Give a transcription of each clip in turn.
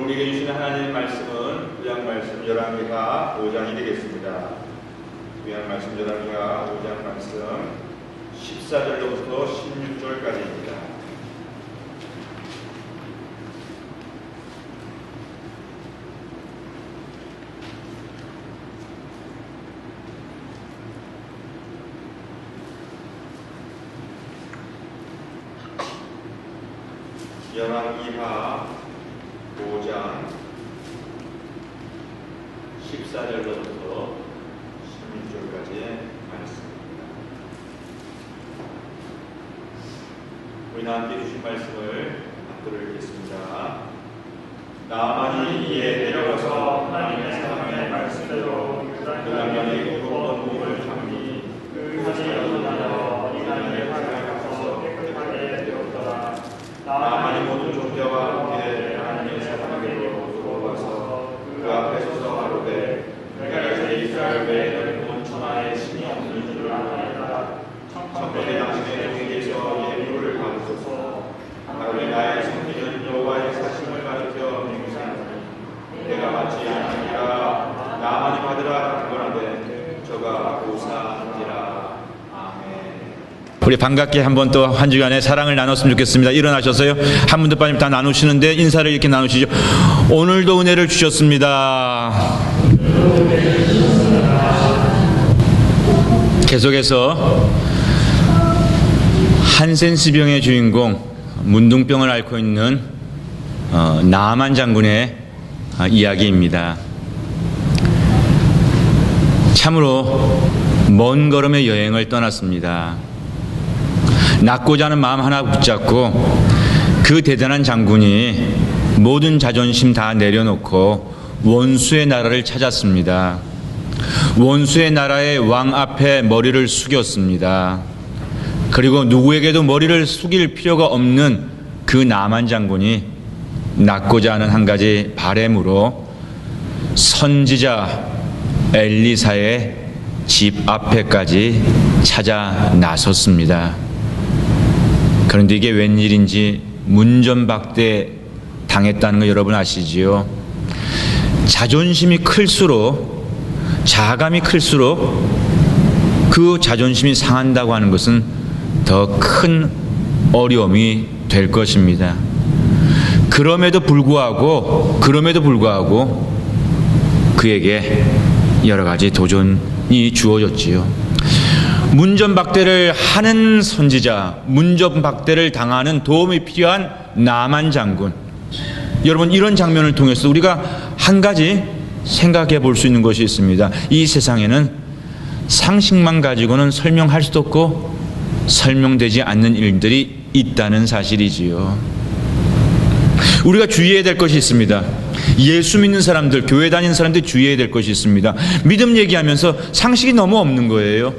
우리에게 주신 하나님의 말씀은 구약 말씀 열왕기하 5장이 되겠습니다. 구약 말씀 열왕기하 5장 말씀 14절로부터 16절까지입니다. 열왕기하 5장 14절로부터 16절까지의 말씀입니다. 우리는 함께 주신 말씀을 받들어 읽겠습니다. 나아만이 이에 내려가서 하나님의 사람의 말씀대로 그 남편이 구웠던 몸을 잡니 그 하지에 일어나여 어린아이의 팔을 깎아서 깨끗하게 되었더라. 나아만이 모든 종자와 함께 하나님의 사람에게로 들어와서 그 앞에 서서 가로되 내가 이제 이스라엘 외에는 온 천하에 신이 없는 줄을 아나이다. 청년의 당신의 종에게서 예물을 받으소서. 가로되 나의 성기는 여호와의 사심을 가리켜 맹세하니 내가 받지 아니하니라. 나아만이 받으라 하거라되 저가 고사한지라. 우리 반갑게 한번 또 한 주간에 사랑을 나눴으면 좋겠습니다. 일어나셔서요. 한 분도 빠짐 다 나누시는데 인사를 이렇게 나누시죠. 오늘도 은혜를 주셨습니다. 계속해서 한센스병의 주인공 문둥병을 앓고 있는 나아만 장군의 이야기입니다. 참으로 먼 걸음의 여행을 떠났습니다. 낫고자 하는 마음 하나 붙잡고 그 대단한 장군이 모든 자존심 다 내려놓고 원수의 나라를 찾았습니다. 원수의 나라의 왕 앞에 머리를 숙였습니다. 그리고 누구에게도 머리를 숙일 필요가 없는 그 나아만 장군이 낳고자 하는 한 가지 바램으로 선지자 엘리사의 집 앞에까지 찾아 나섰습니다. 그런데 이게 웬일인지 문전박대 당했다는 거 여러분 아시지요? 자존심이 클수록, 자감이 클수록 그 자존심이 상한다고 하는 것은 더 큰 어려움이 될 것입니다. 그럼에도 불구하고 그에게 여러 가지 도전이 주어졌지요. 문전박대를 하는 선지자, 문전박대를 당하는 도움이 필요한 나아만 장군. 여러분, 이런 장면을 통해서 우리가 한 가지 생각해 볼 수 있는 것이 있습니다. 이 세상에는 상식만 가지고는 설명할 수도 없고 설명되지 않는 일들이 있다는 사실이지요. 우리가 주의해야 될 것이 있습니다. 예수 믿는 사람들, 교회 다니는 사람들이 주의해야 될 것이 있습니다. 믿음 얘기하면서 상식이 너무 없는 거예요.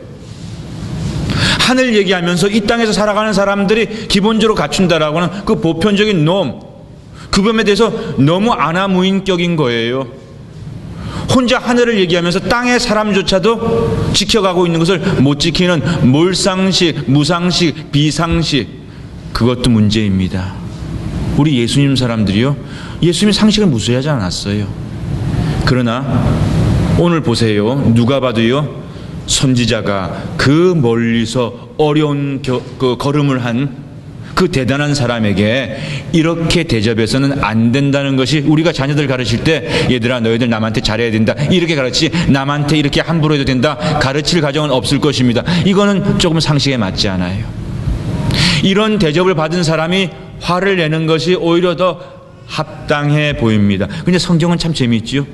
하늘 얘기하면서 이 땅에서 살아가는 사람들이 기본적으로 갖춘다라고 하는 그 보편적인 놈, 그 범에 대해서 너무 아나무인격인 거예요. 혼자 하늘을 얘기하면서 땅의 사람조차도 지켜가고 있는 것을 못 지키는 몰상식, 무상식, 비상식, 그것도 문제입니다. 우리 예수님 사람들이요, 예수님이 상식을 무시하지 않았어요. 그러나 오늘 보세요. 누가 봐도요, 선지자가 그 멀리서 어려운 그 걸음을 한 그 대단한 사람에게 이렇게 대접해서는 안 된다는 것이, 우리가 자녀들 가르칠 때 얘들아 너희들 남한테 잘해야 된다 이렇게 가르치지 남한테 이렇게 함부로 해도 된다 가르칠 가정은 없을 것입니다. 이거는 조금 상식에 맞지 않아요. 이런 대접을 받은 사람이 화를 내는 것이 오히려 더 합당해 보입니다. 근데 성경은 참 재미있지요.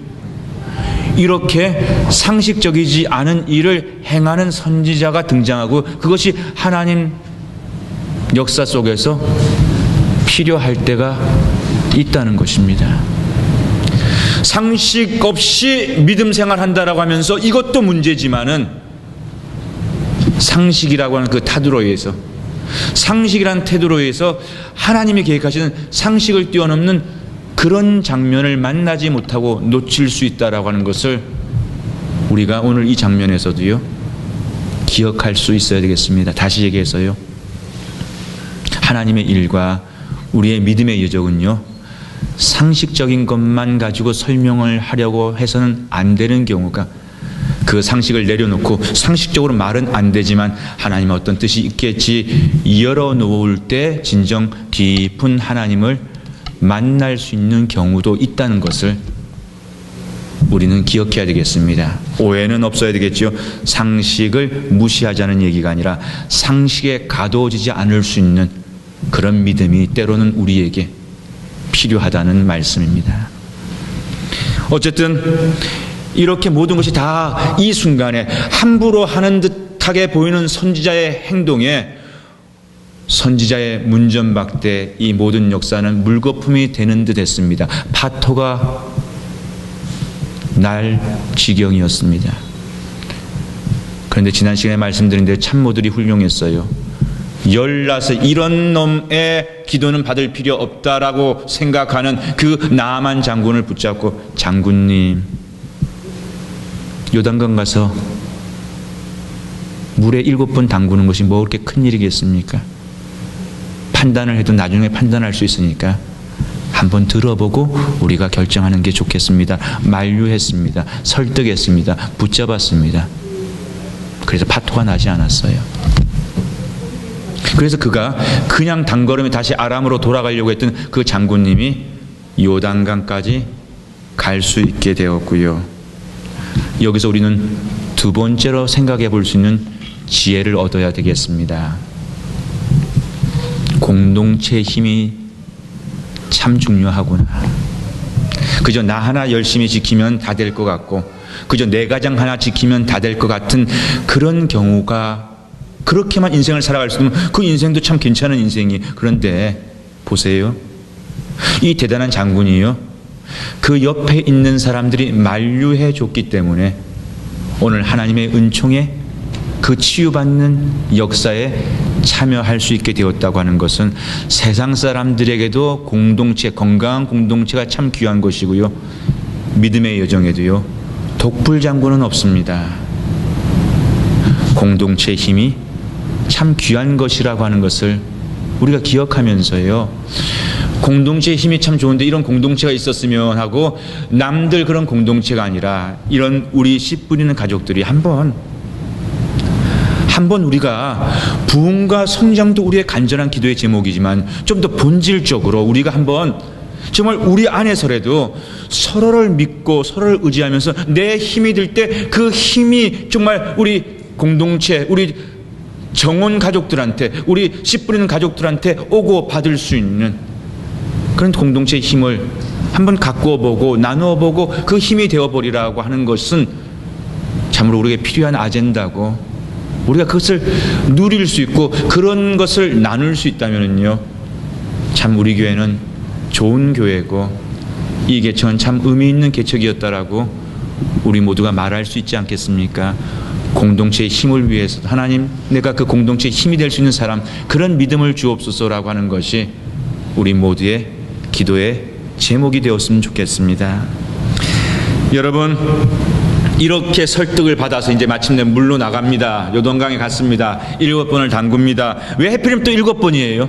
이렇게 상식적이지 않은 일을 행하는 선지자가 등장하고 그것이 하나님 역사 속에서 필요할 때가 있다는 것입니다. 상식 없이 믿음 생활한다라고 하면서 이것도 문제지만은 상식이라고 하는 그 타도로 의해서, 상식이라는 태도로 의해서 하나님이 계획하시는 상식을 뛰어넘는 그런 장면을 만나지 못하고 놓칠 수 있다라고 하는 것을 우리가 오늘 이 장면에서도요 기억할 수 있어야 되겠습니다. 다시 얘기해서요, 하나님의 일과 우리의 믿음의 여정은요 상식적인 것만 가지고 설명을 하려고 해서는 안 되는 경우가, 그 상식을 내려놓고 상식적으로 말은 안 되지만 하나님의 어떤 뜻이 있겠지 열어놓을 때 진정 깊은 하나님을 만날 수 있는 경우도 있다는 것을 우리는 기억해야 되겠습니다. 오해는 없어야 되겠죠. 상식을 무시하자는 얘기가 아니라 상식에 가둬지지 않을 수 있는 그런 믿음이 때로는 우리에게 필요하다는 말씀입니다. 어쨌든 이렇게 모든 것이 다 이 순간에 함부로 하는 듯하게 보이는 선지자의 행동에 선지자의 문전박대 이 모든 역사는 물거품이 되는 듯 했습니다. 파토가 날 지경이었습니다. 그런데 지난 시간에 말씀드린 대로 참모들이 훌륭했어요. 열나서 이런 놈의 기도는 받을 필요 없다라고 생각하는 그 나만 장군을 붙잡고, 장군님, 요단강 가서 물에 7번 담그는 것이 뭐 그렇게 큰 일이겠습니까? 판단을 해도 나중에 판단할 수 있으니까 한번 들어보고 우리가 결정하는 게 좋겠습니다. 만류했습니다. 설득했습니다. 붙잡았습니다. 그래서 파토가 나지 않았어요. 그래서 그가 그냥 단걸음에 다시 아람으로 돌아가려고 했던 그 장군님이 요단강까지 갈 수 있게 되었고요. 여기서 우리는 두 번째로 생각해 볼 수 있는 지혜를 얻어야 되겠습니다. 공동체의 힘이 참 중요하구나. 그저 나 하나 열심히 지키면 다 될 것 같고, 그저 내 가정 하나 지키면 다 될 것 같은 그런 경우가, 그렇게만 인생을 살아갈 수 있으면 그 인생도 참 괜찮은 인생이. 그런데 보세요, 이 대단한 장군이요, 그 옆에 있는 사람들이 만류해 줬기 때문에 오늘 하나님의 은총에 그 치유받는 역사에 참여할 수 있게 되었다고 하는 것은 세상 사람들에게도 공동체, 건강한 공동체가 참 귀한 것이고요, 믿음의 여정에도요 독불 장군은 없습니다. 공동체의 힘이 참 귀한 것이라고 하는 것을 우리가 기억하면서요, 공동체의 힘이 참 좋은데 이런 공동체가 있었으면 하고, 남들 그런 공동체가 아니라 이런 우리 씨 뿌리는 가족들이 한번 우리가 부흥과 성장도 우리의 간절한 기도의 제목이지만 좀 더 본질적으로 우리가 한번 정말 우리 안에서라도 서로를 믿고 서로를 의지하면서 내 힘이 들 때 그 힘이 정말 우리 공동체, 우리 정원 가족들한테, 우리 씨 뿌리는 가족들한테 오고 받을 수 있는 그런 공동체의 힘을 한번 가꾸어 보고 나누어 보고 그 힘이 되어버리라고 하는 것은 참으로 우리에게 필요한 아젠다고, 우리가 그것을 누릴 수 있고 그런 것을 나눌 수 있다면요, 참 우리 교회는 좋은 교회고 이 개척은 참 의미 있는 개척이었다라고 우리 모두가 말할 수 있지 않겠습니까? 공동체의 힘을 위해서 하나님, 내가 그 공동체의 힘이 될 수 있는 사람, 그런 믿음을 주옵소서라고 하는 것이 우리 모두의 기도의 제목이 되었으면 좋겠습니다. 여러분, 이렇게 설득을 받아서 이제 마침내 물로 나갑니다. 요단강에 갔습니다. 7번을 담굽니다. 왜 하필이면 또 7번이에요?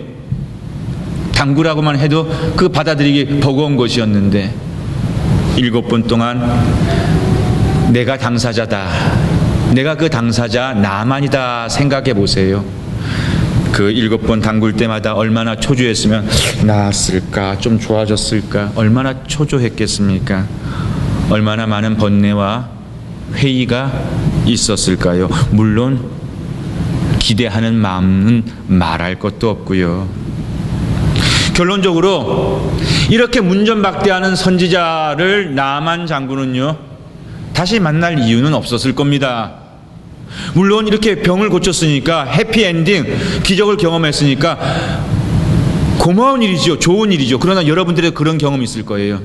담그라고만 해도 그 받아들이기 버거운 것이었는데 7번 동안 내가 당사자다, 내가 그 당사자 나만이다 생각해 보세요. 그 7번 담글 때마다 얼마나 초조했으면 나았을까, 좀 좋아졌을까, 얼마나 초조했겠습니까? 얼마나 많은 번뇌와 회의가 있었을까요? 물론 기대하는 마음은 말할 것도 없고요. 결론적으로 이렇게 문전박대하는 선지자를 나만 장군은요 다시 만날 이유는 없었을 겁니다. 물론 이렇게 병을 고쳤으니까 해피엔딩, 기적을 경험했으니까 고마운 일이죠. 좋은 일이죠. 그러나 여러분들의 그런 경험이 있을 거예요.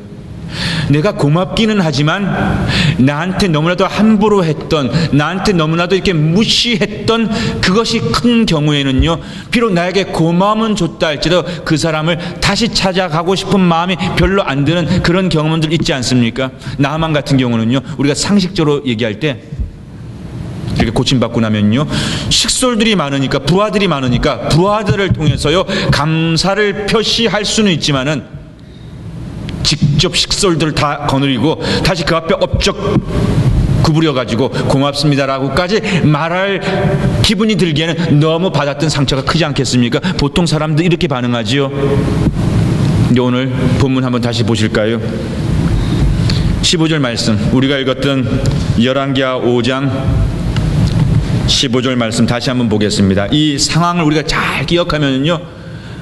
내가 고맙기는 하지만 나한테 너무나도 함부로 했던, 나한테 너무나도 이렇게 무시했던 그것이 큰 경우에는요, 비록 나에게 고마움은 줬다 할지라도 그 사람을 다시 찾아가고 싶은 마음이 별로 안 드는 그런 경험들 있지 않습니까? 나만 같은 경우는요, 우리가 상식적으로 얘기할 때 이렇게 고침받고 나면요, 식솔들이 많으니까, 부하들이 많으니까 부하들을 통해서요 감사를 표시할 수는 있지만은 직접 식솔들을 다 거느리고 다시 그 앞에 업적 구부려가지고 고맙습니다라고까지 말할 기분이 들기에는 너무 받았던 상처가 크지 않겠습니까? 보통 사람들 이렇게 반응하지요. 이제 오늘 본문 한번 다시 보실까요? 15절 말씀, 우리가 읽었던 열왕기하 5장 15절 말씀 다시 한번 보겠습니다. 이 상황을 우리가 잘 기억하면요,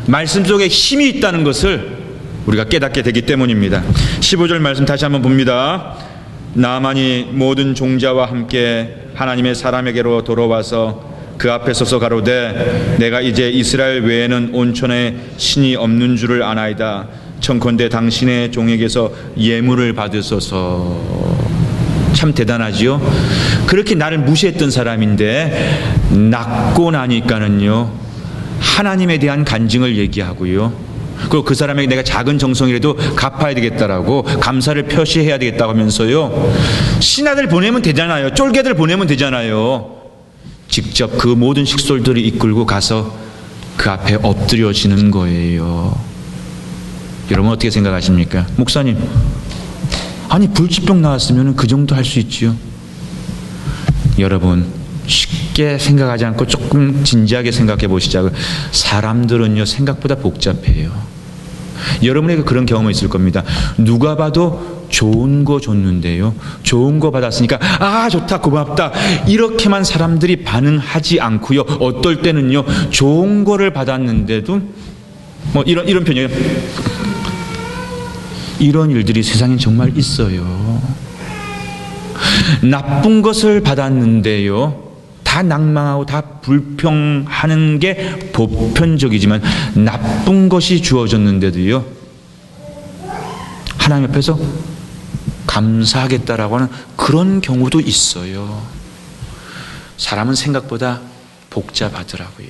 말씀 속에 힘이 있다는 것을 우리가 깨닫게 되기 때문입니다. 15절 말씀 다시 한번 봅니다. 나만이 모든 종자와 함께 하나님의 사람에게로 돌아와서 그 앞에 서서 가로되 내가 이제 이스라엘 외에는 온천에 신이 없는 줄을 아나이다. 청컨대 당신의 종에게서 예물을 받으소서. 참 대단하지요. 그렇게 나를 무시했던 사람인데 낫고 나니까는요, 하나님에 대한 간증을 얘기하고요, 그리고 그 사람에게 내가 작은 정성이라도 갚아야 되겠다라고 감사를 표시해야 되겠다고 하면서요, 신하들 보내면 되잖아요. 쫄개들 보내면 되잖아요. 직접 그 모든 식솔들을 이끌고 가서 그 앞에 엎드려지는 거예요. 여러분 어떻게 생각하십니까? 목사님, 아니 불치병 나왔으면 그 정도 할 수 있지요. 여러분 쉽게 생각하지 않고 조금 진지하게 생각해 보시자고요. 사람들은요 생각보다 복잡해요. 여러분에게 그런 경험이 있을 겁니다. 누가 봐도 좋은 거 줬는데요, 좋은 거 받았으니까 아 좋다 고맙다 이렇게만 사람들이 반응하지 않고요, 어떨 때는요 좋은 거를 받았는데도 뭐 이런 편이에요. 이런 일들이 세상에 정말 있어요. 나쁜 것을 받았는데요 다 낭망하고 다 불평하는 게 보편적이지만 나쁜 것이 주어졌는데도요 하나님 앞에서 감사하겠다라고 하는 그런 경우도 있어요. 사람은 생각보다 복잡하더라고요.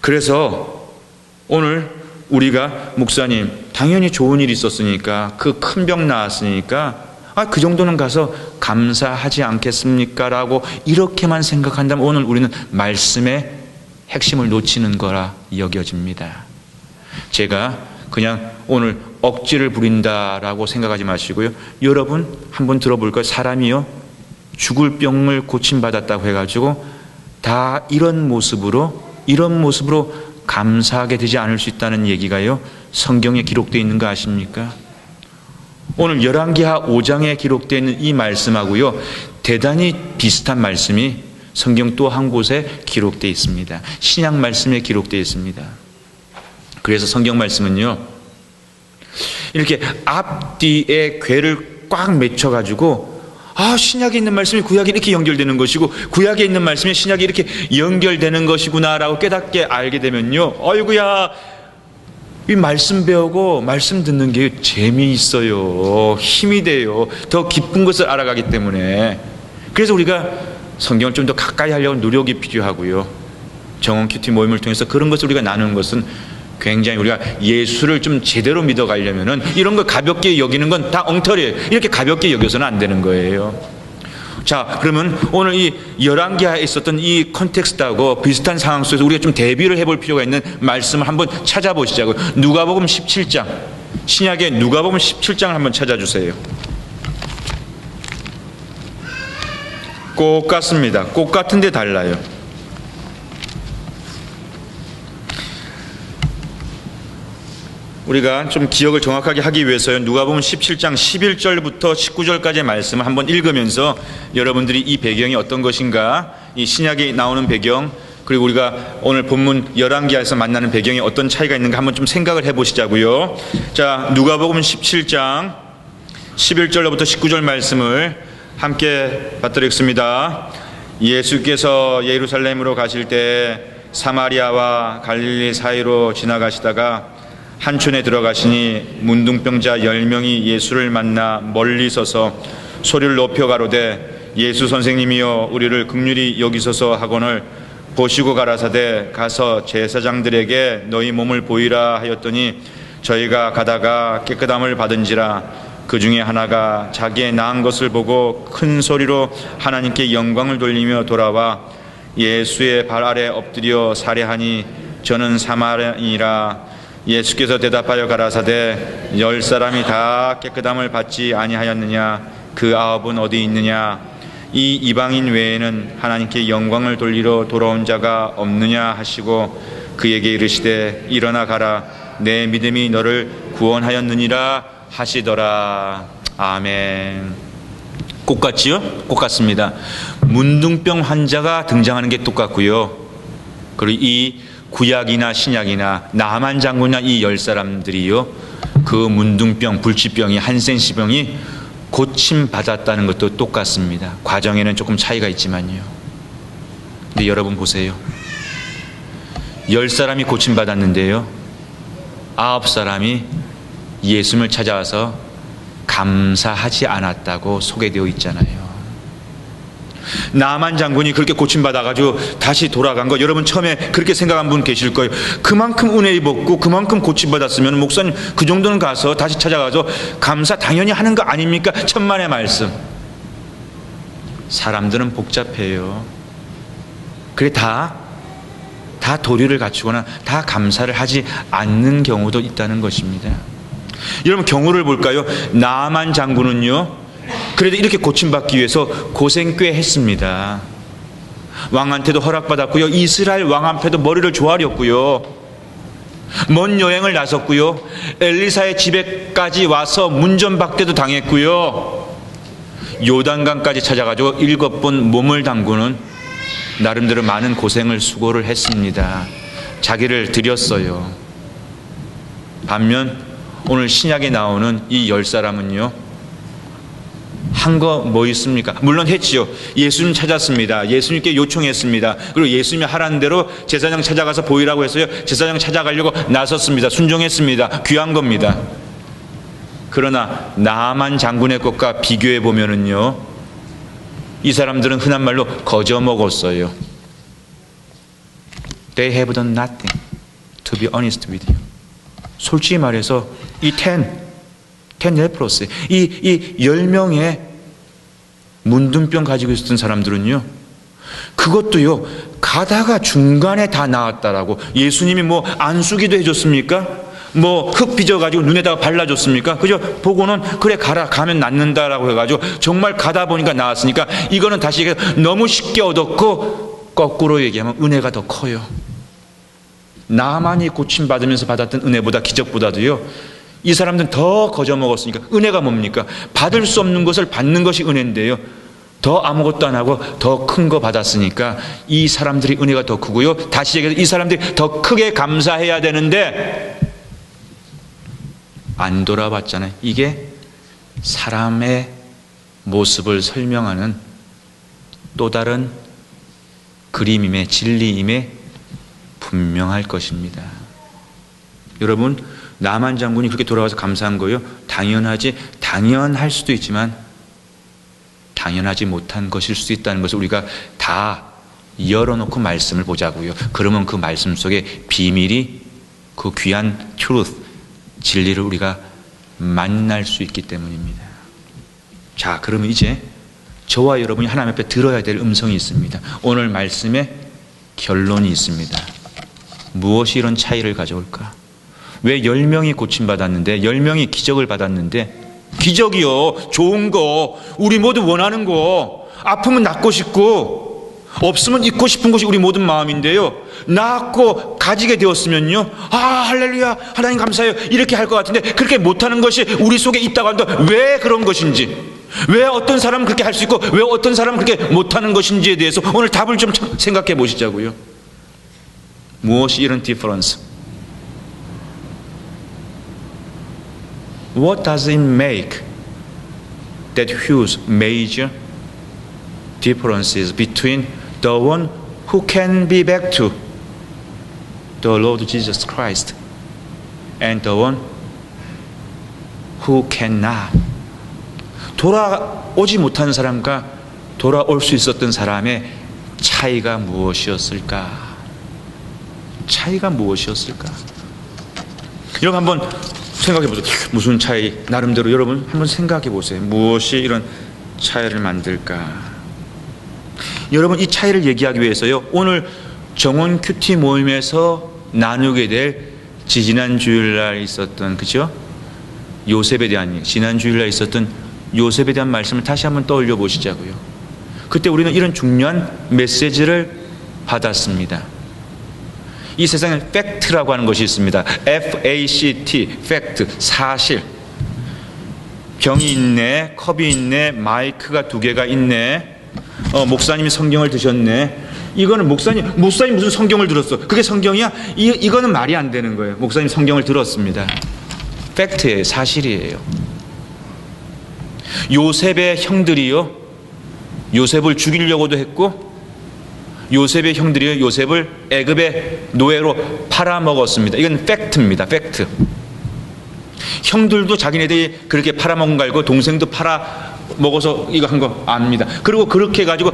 그래서 오늘 우리가 목사님 당연히 좋은 일이 있었으니까 그 큰 병 나았으니까 그 정도는 가서 감사하지 않겠습니까? 라고 이렇게만 생각한다면 오늘 우리는 말씀의 핵심을 놓치는 거라 여겨집니다. 제가 그냥 오늘 억지를 부린다라고 생각하지 마시고요, 여러분 한번 들어볼 거예요. 사람이요 죽을 병을 고침받았다고 해가지고 다 이런 모습으로 감사하게 되지 않을 수 있다는 얘기가요 성경에 기록되어 있는 거 아십니까? 오늘 열왕기하 5장에 기록되어 있는 이 말씀하고요 대단히 비슷한 말씀이 성경 또 한 곳에 기록되어 있습니다. 신약 말씀에 기록되어 있습니다. 그래서 성경 말씀은요 이렇게 앞뒤에 궤를 꽉 맺혀가지고 신약에 있는 말씀이 구약에 이렇게 연결되는 것이고 구약에 있는 말씀이 신약에 이렇게 연결되는 것이구나라고 깨닫게 알게 되면요, 어이구야, 이 말씀 배우고 말씀 듣는 게 재미있어요. 힘이 돼요. 더 깊은 것을 알아가기 때문에. 그래서 우리가 성경을 좀 더 가까이 하려고 노력이 필요하고요, 정원 큐티 모임을 통해서 그런 것을 우리가 나누는 것은 굉장히 우리가 예수를 좀 제대로 믿어가려면은 이런 거 가볍게 여기는 건 다 엉터리예요. 이렇게 가볍게 여겨서는 안 되는 거예요. 자, 그러면 오늘 이 열왕기하에 있었던 이 컨텍스트하고 비슷한 상황 속에서 우리가 좀 대비를 해볼 필요가 있는 말씀을 한번 찾아보시자고요. 누가복음 17장, 신약의 누가복음 17장을 한번 찾아주세요. 꼭 같습니다. 꼭 같은데 달라요. 우리가 좀 기억을 정확하게 하기 위해서요, 누가복음 17장 11절부터 19절까지의 말씀을 한번 읽으면서 여러분들이 이 배경이 어떤 것인가, 이 신약에 나오는 배경, 그리고 우리가 오늘 본문 열왕기하에서 만나는 배경에 어떤 차이가 있는가 한번 좀 생각을 해보시자고요. 자, 누가복음 17장 11절부터 19절 말씀을 함께 받들겠습니다. 예수께서 예루살렘으로 가실 때 사마리아와 갈릴리 사이로 지나가시다가 한촌에 들어가시니 문둥병자 10명이 예수를 만나 멀리 서서 소리를 높여 가로되 예수 선생님이여 우리를 긍휼히 여기소서 하거늘 보시고 가라사대 가서 제사장들에게 너희 몸을 보이라 하였더니 저희가 가다가 깨끗함을 받은지라 그 중에 하나가 자기의 나은 것을 보고 큰 소리로 하나님께 영광을 돌리며 돌아와 예수의 발 아래 엎드려 살해하니 저는 사마리아인이라 예수께서 대답하여 가라사대 10사람이 다 깨끗함을 받지 아니하였느냐? 그 9은 어디 있느냐? 이 이방인 외에는 하나님께 영광을 돌리러 돌아온 자가 없느냐 하시고 그에게 이르시되 일어나 가라, 내 믿음이 너를 구원하였느니라 하시더라. 아멘. 똑같지요? 똑같습니다. 문둥병 환자가 등장하는 게 똑같고요. 그리고 이 구약이나 신약이나 나만 장군이나 이 10사람들이요, 그 문둥병, 불치병이, 한센시병이 고침받았다는 것도 똑같습니다. 과정에는 조금 차이가 있지만요. 근데 여러분 보세요. 10사람이 고침받았는데요, 9사람이 예수님을 찾아와서 감사하지 않았다고 소개되어 있잖아요. 나만 장군이 그렇게 고침받아가지고 다시 돌아간 거, 여러분 처음에 그렇게 생각한 분 계실 거예요. 그만큼 은혜 입었고 그만큼 고침받았으면 목사님 그 정도는 가서 다시 찾아가서 감사 당연히 하는 거 아닙니까? 천만의 말씀. 사람들은 복잡해요. 그래 다 도리를 갖추거나 다 감사를 하지 않는 경우도 있다는 것입니다. 여러분 경우를 볼까요? 나만 장군은요, 그래도 이렇게 고침받기 위해서 고생 꽤 했습니다. 왕한테도 허락받았고요, 이스라엘 왕한테도 머리를 조아렸고요, 먼 여행을 나섰고요, 엘리사의 집에까지 와서 문전박대도 당했고요, 요단강까지 찾아가지고 7번 몸을 담그는 나름대로 많은 고생을 수고를 했습니다. 자기를 드렸어요. 반면 오늘 신약에 나오는 이 10사람은요, 한 거 뭐 있습니까? 물론 했지요. 예수님 찾았습니다. 예수님께 요청했습니다. 그리고 예수님이 하라는 대로 제사장 찾아가서 보이라고 했어요. 제사장 찾아가려고 나섰습니다. 순종했습니다. 귀한 겁니다. 그러나 나만 장군의 것과 비교해 보면은요, 이 사람들은 흔한 말로 거저 먹었어요. They have done nothing, to be honest with you. 솔직히 말해서 이 10 레프로스, 이 10명의 문둥병 가지고 있었던 사람들은요, 그것도요, 가다가 중간에 다 나았다라고. 예수님이 뭐 안수기도 해줬습니까? 뭐 흙 빚어가지고 눈에다가 발라줬습니까? 그죠? 보고는 그래 가라, 가면 낫는다라고 해가지고 정말 가다 보니까 나았으니까, 이거는 다시 얘기해서 너무 쉽게 얻었고, 거꾸로 얘기하면 은혜가 더 커요. 나만이 고침받으면서 받았던 은혜보다, 기적보다도요, 이 사람들은 더 거저 먹었으니까. 은혜가 뭡니까? 받을 수 없는 것을 받는 것이 은혜인데요, 더 아무것도 안 하고 더 큰 거 받았으니까 이 사람들이 은혜가 더 크고요, 다시 얘기해서 이 사람들이 더 크게 감사해야 되는데 안 돌아봤잖아요. 이게 사람의 모습을 설명하는 또 다른 그림임에, 진리임에 분명할 것입니다. 여러분, 나만 장군이 그렇게 돌아와서 감사한 거예요? 당연할 수도 있지만 당연하지 못한 것일 수도 있다는 것을 우리가 다 열어놓고 말씀을 보자고요. 그러면 그 말씀 속에 비밀이, 그 귀한 truth, 진리를 우리가 만날 수 있기 때문입니다. 자, 그러면 이제 저와 여러분이 하나님 앞에 들어야 될 음성이 있습니다. 오늘 말씀에 결론이 있습니다. 무엇이 이런 차이를 가져올까? 왜 10명이 고침받았는데, 10명이 기적을 받았는데, 기적이요, 좋은 거, 우리 모두 원하는 거, 아프면 낫고 싶고 없으면 잊고 싶은 것이 우리 모든 마음인데요, 낳았고 가지게 되었으면요, 아 할렐루야, 하나님 감사해요, 이렇게 할 것 같은데 그렇게 못하는 것이 우리 속에 있다고 한다. 왜 그런 것인지, 왜 어떤 사람은 그렇게 할 수 있고 왜 어떤 사람은 그렇게 못하는 것인지에 대해서 오늘 답을 좀 생각해 보시자고요. 무엇이 이런 디퍼런스? What does it make that huge major differences between the one who can be back to the Lord Jesus Christ and the one who cannot? 돌아오지 못한 사람과 돌아올 수 있었던 사람의 차이가 무엇이었을까? 차이가 무엇이었을까? 여러분 한번 생각해 보세요. 무슨 차이? 나름대로 여러분 한번 생각해 보세요. 무엇이 이런 차이를 만들까? 여러분, 이 차이를 얘기하기 위해서요, 오늘 정원 큐티 모임에서 나누게 될 지난 주일날 있었던, 그죠? 요셉에 대한, 지난 주일날 있었던 요셉에 대한 말씀을 다시 한번 떠올려 보시자고요. 그때 우리는 이런 중요한 메시지를 받았습니다. 이 세상에 팩트라고 하는 것이 있습니다. FACT, 팩트, 사실. 병이 있네, 컵이 있네, 마이크가 2개가 있네, 목사님이 성경을 드셨네. 이거는 목사님 무슨 성경을 들었어? 그게 성경이야? 이거는 말이 안 되는 거예요. 목사님 성경을 들었습니다. 팩트예요. 사실이에요. 요셉의 형들이요, 요셉을 죽이려고도 했고, 요셉의 형들이요, 요셉을 애굽의 노예로 팔아먹었습니다. 이건 팩트입니다. 팩트. 형들도 자기네들이 그렇게 팔아먹은 거 알고, 동생도 팔아먹어서 이거 한 거 압니다. 그리고 그렇게 해가지고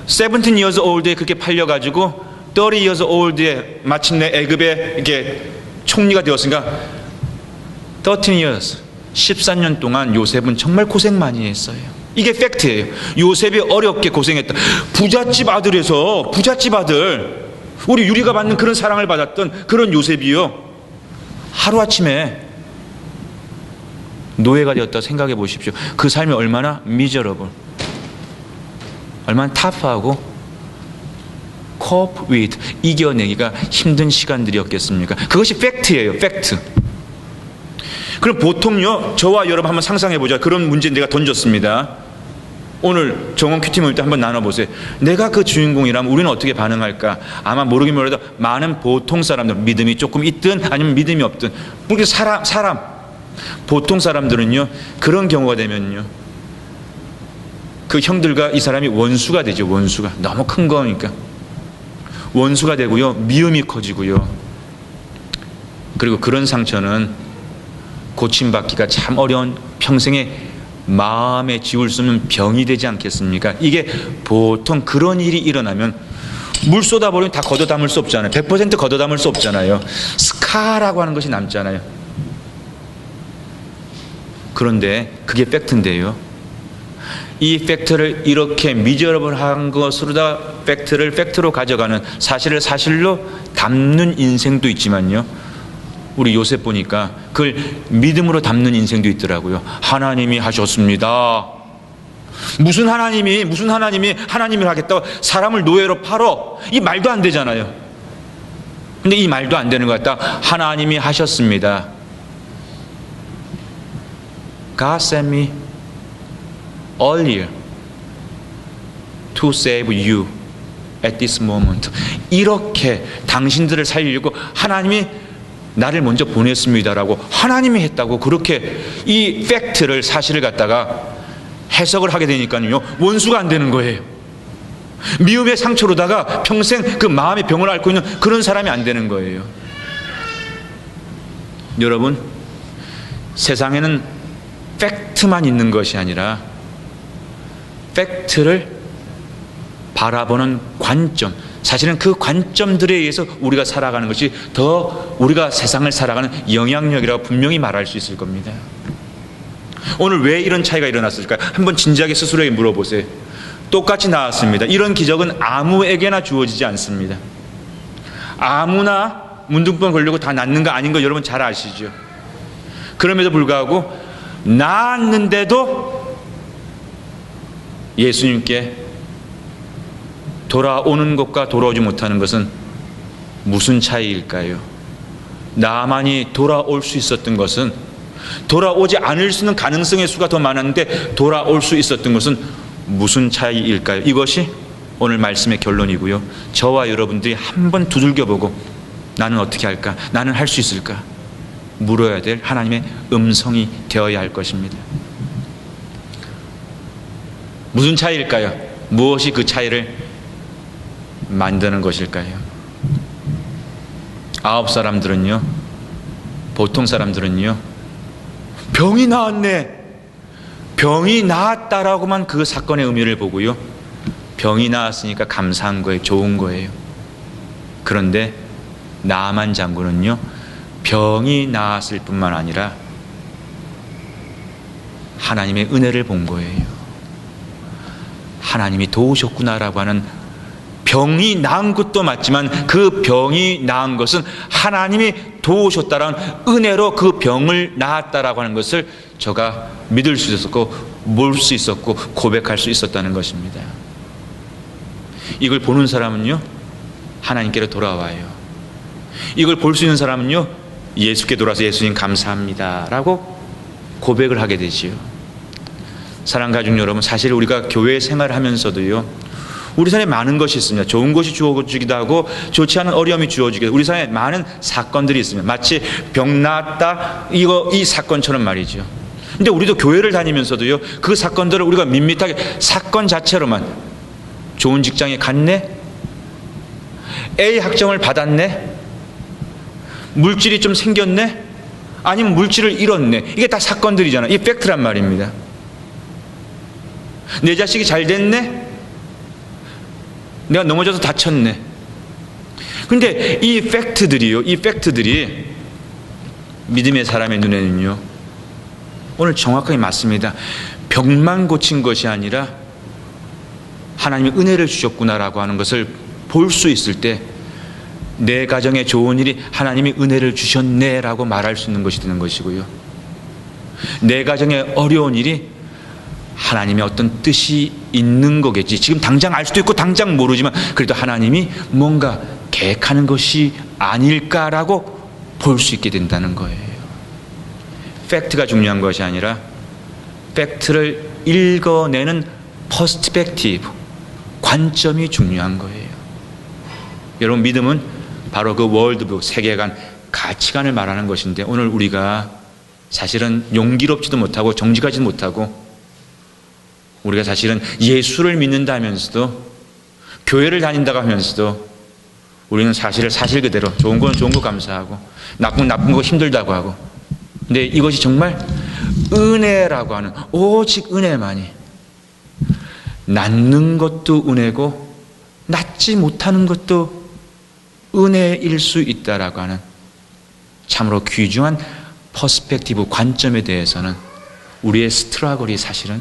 17 years old에 그렇게 팔려가지고 30 years old에 마침내 애굽의 이렇게 총리가 되었으니까 13 years, 14년 동안 요셉은 정말 고생 많이 했어요. 이게 팩트예요. 요셉이 어렵게 고생했다. 부잣집 아들에서, 부잣집 아들, 우리 유리가 받는 그런 사랑을 받았던 그런 요셉이요, 하루아침에 노예가 되었다. 생각해 보십시오. 그 삶이 얼마나 미저러블, 얼마나 타프하고 cope with, 이겨내기가 힘든 시간들이었겠습니까? 그것이 팩트예요. 팩트. 그럼 보통요, 저와 여러분 한번 상상해 보자. 그런 문제 내가 던졌습니다. 오늘 정원 큐티 모임 때 한번 나눠보세요. 내가 그 주인공이라면 우리는 어떻게 반응할까? 아마 모르긴 몰라도 많은 보통 사람들, 믿음이 조금 있든 아니면 믿음이 없든, 우리 사람 보통 사람들은요, 그런 경우가 되면요, 그 형들과 이 사람이 원수가 되죠. 원수가 너무 큰 거니까 원수가 되고요, 미움이 커지고요. 그리고 그런 상처는 고침받기가 참 어려운, 평생에 마음에 지울 수 없는 병이 되지 않겠습니까? 이게 보통 그런 일이 일어나면 물 쏟아버리면 다 걷어 담을 수 없잖아요. 100% 걷어 담을 수 없잖아요. 스카라고 하는 것이 남잖아요. 그런데 그게 팩트인데요, 이 팩트를 이렇게 미저러블한 것으로다 팩트를 팩트로 가져가는, 사실을 사실로 담는 인생도 있지만요, 우리 요셉 보니까 그걸 믿음으로 담는 인생도 있더라고요. 하나님이 하셨습니다. 무슨 하나님이 하나님을 하겠다고 사람을 노예로 팔어? 이 말도 안 되잖아요. 근데 이 말도 안 되는 것 같다. 하나님이 하셨습니다. God sent me earlier to save you at this moment. 이렇게 당신들을 살리려고 하나님이 나를 먼저 보냈습니다라고 하나님이 했다고, 그렇게 이 팩트를, 사실을 갖다가 해석을 하게 되니까요, 원수가 안 되는 거예요. 미움의 상처로다가 평생 그 마음의 병을 앓고 있는 그런 사람이 안 되는 거예요. 여러분, 세상에는 팩트만 있는 것이 아니라 팩트를 바라보는 관점, 사실은 그 관점들에 의해서 우리가 살아가는 것이 더 우리가 세상을 살아가는 영향력이라고 분명히 말할 수 있을 겁니다. 오늘 왜 이런 차이가 일어났을까요? 한번 진지하게 스스로에게 물어보세요. 똑같이 나왔습니다. 이런 기적은 아무에게나 주어지지 않습니다. 아무나 문둥병 걸리고 다 낫는 거 아닌 거 여러분 잘 아시죠? 그럼에도 불구하고 나았는데도 예수님께 돌아오는 것과 돌아오지 못하는 것은 무슨 차이일까요? 나만이 돌아올 수 있었던 것은, 돌아오지 않을 수 있는 가능성의 수가 더 많았는데 돌아올 수 있었던 것은 무슨 차이일까요? 이것이 오늘 말씀의 결론이고요, 저와 여러분들이 한번 두들겨보고 나는 어떻게 할까? 나는 할 수 있을까? 물어야 될 하나님의 음성이 되어야 할 것입니다. 무슨 차이일까요? 무엇이 그 차이를 만드는 것일까요? 9 사람들은요, 보통 사람들은요, 병이 나았네, 병이 나았다라고만 그 사건의 의미를 보고요, 병이 나았으니까 감사한 거예요. 좋은 거예요. 그런데 나만 장군은요, 병이 나았을 뿐만 아니라 하나님의 은혜를 본 거예요. 하나님이 도우셨구나라고 하는 병이 나은 것도 맞지만 그 병이 나은 것은 하나님이 도우셨다라는 은혜로 그 병을 나았다라고 하는 것을 저가 믿을 수 있었고 볼 수 있었고 고백할 수 있었다는 것입니다. 이걸 보는 사람은요, 하나님께로 돌아와요. 이걸 볼 수 있는 사람은요, 예수께 돌아서 예수님 감사합니다 라고 고백을 하게 되지요. 사랑하는 가족 여러분, 사실 우리가 교회 생활을 하면서도요, 우리 삶에 많은 것이 있습니다. 좋은 것이 주어지기도 하고 좋지 않은 어려움이 주어지기도 하고, 우리 삶에 많은 사건들이 있습니다. 마치 병 나았다 이 사건처럼 말이죠. 근데 우리도 교회를 다니면서도요, 그 사건들을 우리가 밋밋하게 사건 자체로만, 좋은 직장에 갔네, A 학점을 받았네, 물질이 좀 생겼네, 아니면 물질을 잃었네, 이게 다 사건들이잖아요. 이게 팩트란 말입니다. 내 자식이 잘 됐네, 내가 넘어져서 다쳤네. 근데 이 팩트들이 믿음의 사람의 눈에는요, 오늘 정확하게 맞습니다. 병만 고친 것이 아니라 하나님이 은혜를 주셨구나라고 하는 것을 볼 수 있을 때, 내 가정에 좋은 일이 하나님이 은혜를 주셨네라고 말할 수 있는 것이 되는 것이고요, 내 가정에 어려운 일이 하나님의 어떤 뜻이 있는 거겠지, 지금 당장 알 수도 있고 당장 모르지만 그래도 하나님이 뭔가 계획하는 것이 아닐까라고 볼 수 있게 된다는 거예요. 팩트가 중요한 것이 아니라 팩트를 읽어내는 퍼스펙티브, 관점이 중요한 거예요. 여러분, 믿음은 바로 그 월드뷰, 세계관, 가치관을 말하는 것인데, 오늘 우리가 사실은 용기롭지도 못하고 정직하지도 못하고, 우리가 사실은 예수를 믿는다 하면서도, 교회를 다닌다고 하면서도, 우리는 사실을 사실 그대로, 좋은 건 좋은 거 감사하고 나쁜 거 힘들다고 하고, 근데 이것이 정말 은혜라고 하는, 오직 은혜만이, 낫는 것도 은혜고 낫지 못하는 것도 은혜일 수 있다라고 하는 참으로 귀중한 퍼스펙티브, 관점에 대해서는 우리의 스트러글이 사실은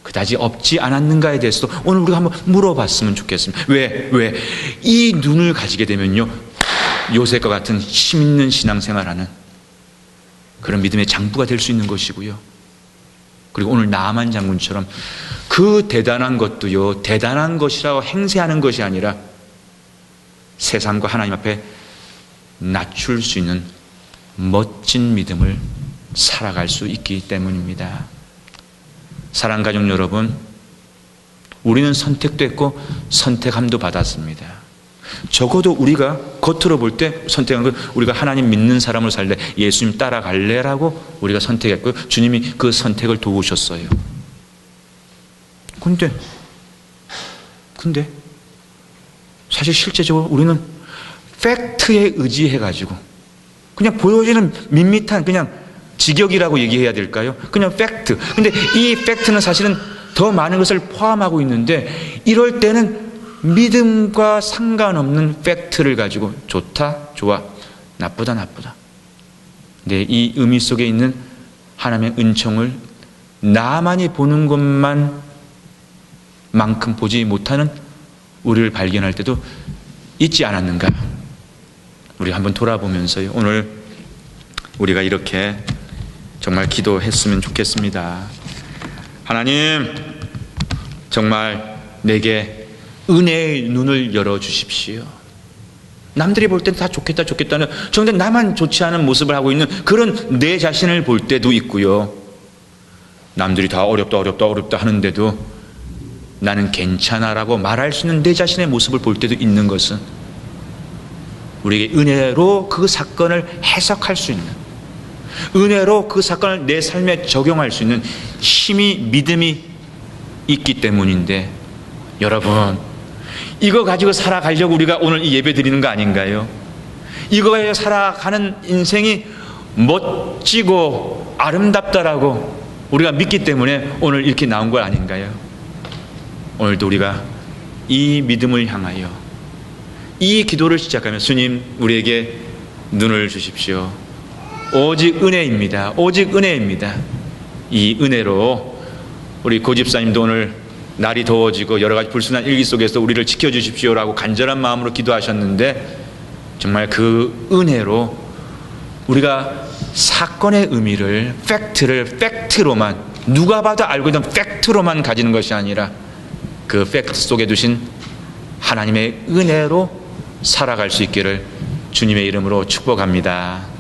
그다지 없지 않았는가에 대해서도 오늘 우리가 한번 물어봤으면 좋겠습니다. 왜 이 눈을 가지게 되면요, 요셉과 같은 힘 있는 신앙생활하는 그런 믿음의 장부가 될 수 있는 것이고요, 그리고 오늘 나만 장군처럼 그 대단한 것도요, 대단한 것이라고 행세하는 것이 아니라 세상과 하나님 앞에 낮출 수 있는 멋진 믿음을 살아갈 수 있기 때문입니다. 사랑하는 가족 여러분, 우리는 선택도 했고 선택함도 받았습니다. 적어도 우리가 겉으로 볼 때 선택한 건, 우리가 하나님 믿는 사람으로 살래, 예수님 따라갈래라고 우리가 선택했고요, 주님이 그 선택을 도우셨어요. 근데 사실 실제적으로 우리는 팩트에 의지해가지고 그냥 보여지는 밋밋한 그냥 직역이라고 얘기해야 될까요? 그냥 팩트. 근데 이 팩트는 사실은 더 많은 것을 포함하고 있는데, 이럴 때는 믿음과 상관없는 팩트를 가지고 좋다, 좋아, 나쁘다, 나쁘다. 근데 이 의미 속에 있는 하나님의 은총을 나만이 보는 것만 만큼 보지 못하는 우리를 발견할 때도 있지 않았는가? 우리 한번 돌아보면서요, 오늘 우리가 이렇게 정말 기도했으면 좋겠습니다. 하나님, 정말 내게 은혜의 눈을 열어주십시오. 남들이 볼 때는 다 좋겠다 좋겠다는, 그런데 나만 좋지 않은 모습을 하고 있는 그런 내 자신을 볼 때도 있고요, 남들이 다 어렵다 하는데도 나는 괜찮아라고 말할 수 있는 내 자신의 모습을 볼 때도 있는 것은, 우리에게 은혜로 그 사건을 해석할 수 있는, 은혜로 그 사건을 내 삶에 적용할 수 있는 힘이, 믿음이 있기 때문인데, 여러분, 이거 가지고 살아가려고 우리가 오늘 이 예배 드리는 거 아닌가요? 이거 가지고 살아가는 인생이 멋지고 아름답다라고 우리가 믿기 때문에 오늘 이렇게 나온 거 아닌가요? 오늘도 우리가 이 믿음을 향하여 이 기도를 시작하면, 주님, 우리에게 눈을 주십시오. 오직 은혜입니다. 오직 은혜입니다. 이 은혜로 우리 고집사님도 오늘 날이 더워지고 여러 가지 불순한 일기 속에서 우리를 지켜주십시오라고 간절한 마음으로 기도하셨는데 정말 그 은혜로 우리가 사건의 의미를 팩트로만 누가 봐도 알고 있는 팩트로만 가지는 것이 아니라 그 팩트 속에 두신 하나님의 은혜로 살아갈 수 있기를 주님의 이름으로 축복합니다.